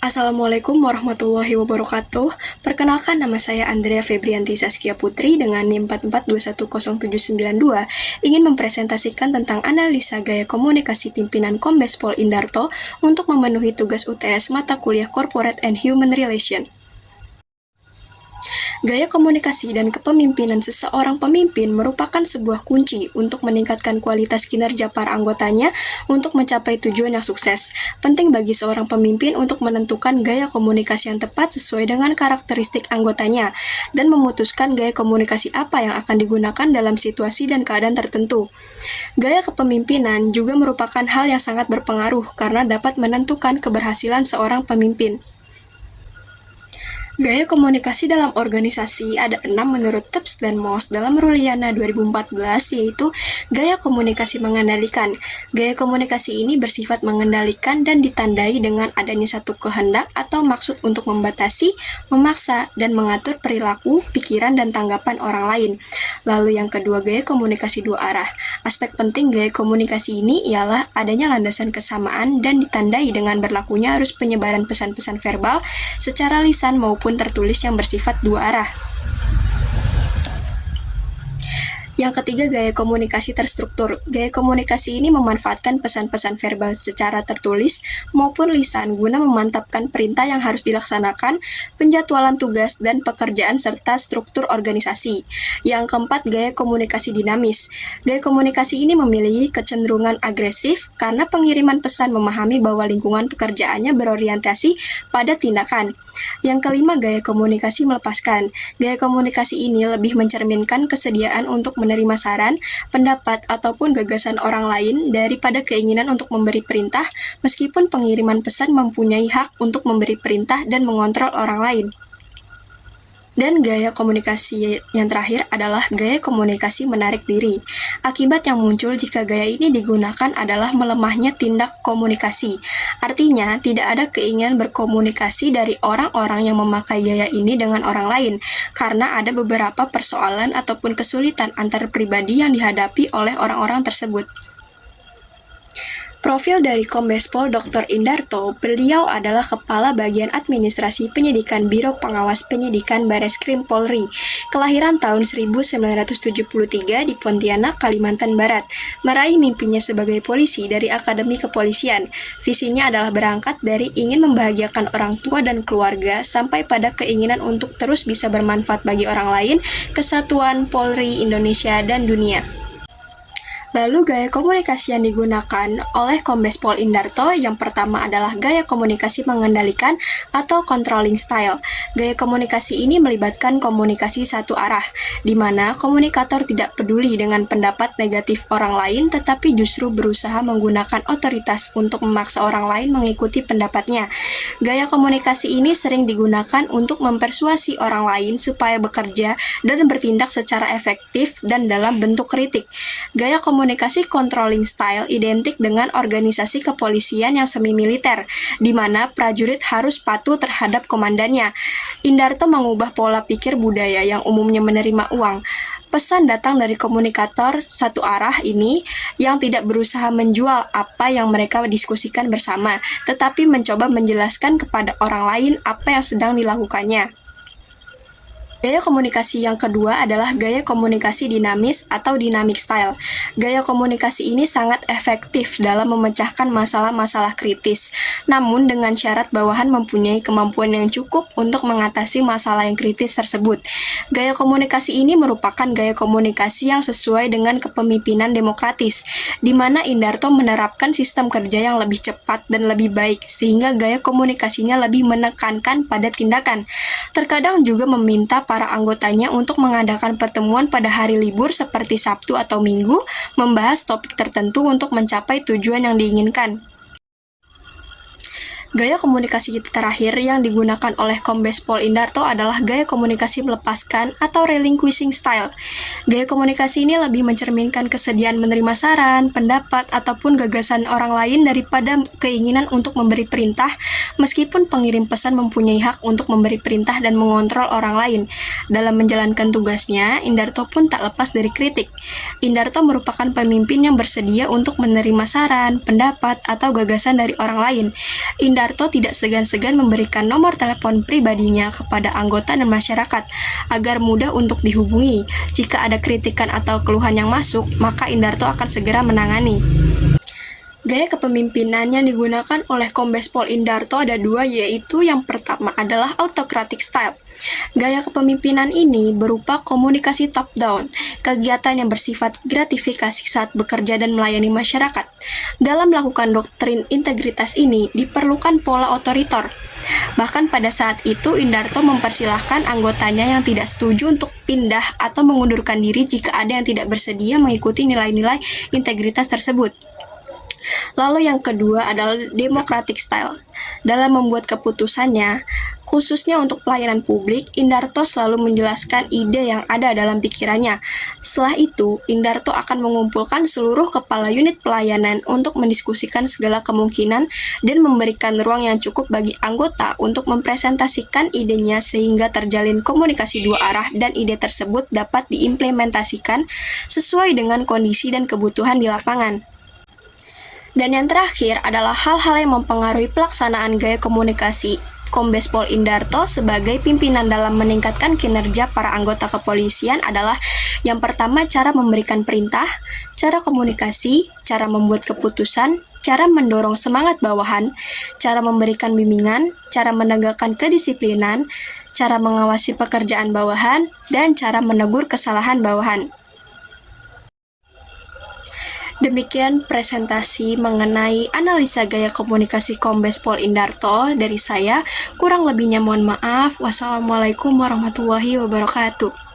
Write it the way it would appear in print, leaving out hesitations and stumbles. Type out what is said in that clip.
Assalamualaikum warahmatullahi wabarakatuh. Perkenalkan, nama saya Andrea Febrianti Saskia Putri dengan NIM 44210792 ingin mempresentasikan tentang analisa gaya komunikasi pimpinan Kombes Pol Indarto untuk memenuhi tugas UTS mata kuliah Corporate and Human Relation. Gaya komunikasi dan kepemimpinan seseorang pemimpin merupakan sebuah kunci untuk meningkatkan kualitas kinerja para anggotanya untuk mencapai tujuan yang sukses. Penting bagi seorang pemimpin untuk menentukan gaya komunikasi yang tepat sesuai dengan karakteristik anggotanya dan memutuskan gaya komunikasi apa yang akan digunakan dalam situasi dan keadaan tertentu. Gaya kepemimpinan juga merupakan hal yang sangat berpengaruh karena dapat menentukan keberhasilan seorang pemimpin. Gaya komunikasi dalam organisasi ada 6 menurut Tubbs dan Moss dalam Ruliana 2014, yaitu gaya komunikasi mengendalikan. Gaya komunikasi ini bersifat mengendalikan dan ditandai dengan adanya satu kehendak atau maksud untuk membatasi, memaksa, dan mengatur perilaku, pikiran, dan tanggapan orang lain. Lalu yang kedua, gaya komunikasi dua arah. Aspek penting gaya komunikasi ini ialah adanya landasan kesamaan dan ditandai dengan berlakunya arus penyebaran pesan-pesan verbal secara lisan maupun tertulis yang bersifat dua arah. Yang ketiga, gaya komunikasi terstruktur. Gaya komunikasi ini memanfaatkan pesan-pesan verbal secara tertulis maupun lisan guna memantapkan perintah yang harus dilaksanakan, penjadwalan tugas, dan pekerjaan serta struktur organisasi. Yang keempat, gaya komunikasi dinamis. Gaya komunikasi ini memiliki kecenderungan agresif karena pengiriman pesan memahami bahwa lingkungan pekerjaannya berorientasi pada tindakan. Yang kelima, gaya komunikasi melepaskan. Gaya komunikasi ini lebih mencerminkan kesediaan untuk menerima saran, pendapat, ataupun gagasan orang lain daripada keinginan untuk memberi perintah, meskipun pengiriman pesan mempunyai hak untuk memberi perintah dan mengontrol orang lain. Dan gaya komunikasi yang terakhir adalah gaya komunikasi menarik diri. Akibat yang muncul jika gaya ini digunakan adalah melemahnya tindak komunikasi. Artinya, tidak ada keinginan berkomunikasi dari orang-orang yang memakai gaya ini dengan orang lain, karena ada beberapa persoalan ataupun kesulitan antar pribadi yang dihadapi oleh orang-orang tersebut. Profil dari Kombes Pol Dr. Indarto, beliau adalah Kepala Bagian Administrasi Penyidikan Biro Pengawas Penyidikan Bareskrim Polri, kelahiran tahun 1973 di Pontianak, Kalimantan Barat, meraih mimpinya sebagai polisi dari Akademi Kepolisian. Visinya adalah berangkat dari ingin membahagiakan orang tua dan keluarga sampai pada keinginan untuk terus bisa bermanfaat bagi orang lain, kesatuan Polri, Indonesia, dan dunia. Lalu gaya komunikasi yang digunakan oleh Kombes Pol Indarto yang pertama adalah gaya komunikasi mengendalikan atau controlling style. Gaya komunikasi ini melibatkan komunikasi satu arah, di mana komunikator tidak peduli dengan pendapat negatif orang lain tetapi justru berusaha menggunakan otoritas untuk memaksa orang lain mengikuti pendapatnya. Gaya komunikasi ini sering digunakan untuk mempersuasi orang lain supaya bekerja dan bertindak secara efektif dan dalam bentuk kritik. Gaya komunikasi controlling style identik dengan organisasi kepolisian yang semi-militer, di mana prajurit harus patuh terhadap komandannya. Indarto mengubah pola pikir budaya yang umumnya menerima uang. Pesan datang dari komunikator satu arah ini yang tidak berusaha menjual apa yang mereka diskusikan bersama, tetapi mencoba menjelaskan kepada orang lain apa yang sedang dilakukannya. Gaya komunikasi yang kedua adalah gaya komunikasi dinamis atau dynamic style. Gaya komunikasi ini sangat efektif dalam memecahkan masalah-masalah kritis, namun dengan syarat bawahan mempunyai kemampuan yang cukup untuk mengatasi masalah yang kritis tersebut. Gaya komunikasi ini merupakan gaya komunikasi yang sesuai dengan kepemimpinan demokratis, di mana Indarto menerapkan sistem kerja yang lebih cepat dan lebih baik, sehingga gaya komunikasinya lebih menekankan pada tindakan. Terkadang juga meminta para anggotanya untuk mengadakan pertemuan pada hari libur seperti Sabtu atau Minggu, membahas topik tertentu untuk mencapai tujuan yang diinginkan. Gaya komunikasi terakhir yang digunakan oleh Kombes Pol Indarto adalah gaya komunikasi melepaskan atau relinquishing style. Gaya komunikasi ini lebih mencerminkan kesediaan menerima saran, pendapat, ataupun gagasan orang lain daripada keinginan untuk memberi perintah, meskipun pengirim pesan mempunyai hak untuk memberi perintah dan mengontrol orang lain. Dalam menjalankan tugasnya, Indarto pun tak lepas dari kritik. Indarto merupakan pemimpin yang bersedia untuk menerima saran, pendapat, atau gagasan dari orang lain. Indarto Indarto tidak segan-segan memberikan nomor telepon pribadinya kepada anggota dan masyarakat agar mudah untuk dihubungi. Jika ada kritikan atau keluhan yang masuk, maka Indarto akan segera menangani. Gaya kepemimpinan yang digunakan oleh Kombes Pol Indarto ada dua, yaitu yang pertama adalah autocratic style. Gaya kepemimpinan ini berupa komunikasi top-down, kegiatan yang bersifat gratifikasi saat bekerja dan melayani masyarakat. Dalam melakukan doktrin integritas ini, diperlukan pola otoriter. Bahkan pada saat itu, Indarto mempersilahkan anggotanya yang tidak setuju untuk pindah atau mengundurkan diri jika ada yang tidak bersedia mengikuti nilai-nilai integritas tersebut. Lalu yang kedua adalah democratic style. Dalam membuat keputusannya, khususnya untuk pelayanan publik, Indarto selalu menjelaskan ide yang ada dalam pikirannya. Setelah itu, Indarto akan mengumpulkan seluruh kepala unit pelayanan untuk mendiskusikan segala kemungkinan dan memberikan ruang yang cukup bagi anggota untuk mempresentasikan idenya sehingga terjalin komunikasi dua arah dan ide tersebut dapat diimplementasikan sesuai dengan kondisi dan kebutuhan di lapangan. Dan yang terakhir adalah hal-hal yang mempengaruhi pelaksanaan gaya komunikasi Kombes Pol Indarto sebagai pimpinan dalam meningkatkan kinerja para anggota kepolisian adalah yang pertama, cara memberikan perintah, cara komunikasi, cara membuat keputusan, cara mendorong semangat bawahan, cara memberikan bimbingan, cara menegakkan kedisiplinan, cara mengawasi pekerjaan bawahan, dan cara menegur kesalahan bawahan. Demikian presentasi mengenai analisa gaya komunikasi Kombes Pol Indarto dari saya. Kurang lebihnya mohon maaf. Wassalamualaikum warahmatullahi wabarakatuh.